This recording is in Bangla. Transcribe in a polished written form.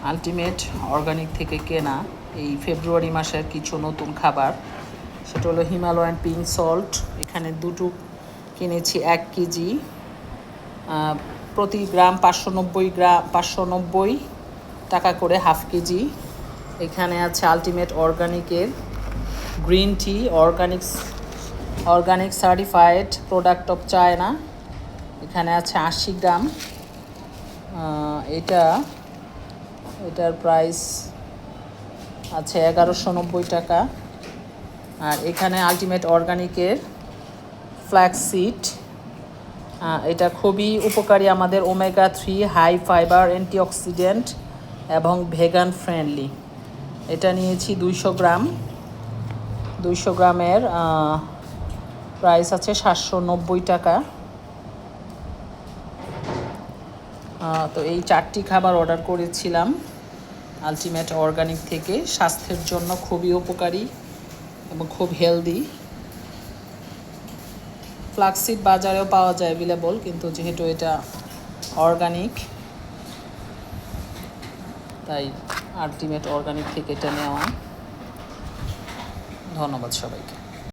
আলটিমেট অর্গানিক থেকে কেনা এই ফেব্রুয়ারি মাসের কিছু নতুন খাবার, সেটা হলো হিমালয়ান পিঙ্ক সল্ট। এখানে দুটো কিনেছি 1 কেজি, প্রতি গ্রাম 590 টাকা করে, হাফ কেজি। এখানে আছে আলটিমেট অর্গানিকের green tea, organic certified product of China. এখানে আছে 80 গ্রাম। এটার প্রাইস আছে 1190 টাকা। আর এখানে আলটিমেট অর্গানিকের ফ্ল্যাক্সিড, এটা খুবই উপকারী আমাদের, ওমেগা 3 হাই ফাইবার অ্যান্টিঅক্সিডেন্ট এবং ভেগান ফ্রেন্ডলি। এটা নিয়েছি 200 গ্রাম। 200 গ্রামের প্রাইস আছে 790 টাকা। তো এই 4টি খাবার অর্ডার করেছিলাম আলটিমেট অর্গানিক থেকে, স্বাস্থ্যের জন্য খুবই উপকারী এবং খুব হেলদি। ফ্লাক্সিড বাজারেও পাওয়া যায় অ্যাভেলেবল, কিন্তু যেহেতু এটা অর্গানিক তাই আলটিমেট অর্গানিক থেকে এটা নেওয়া। ধন্যবাদ সবাইকে।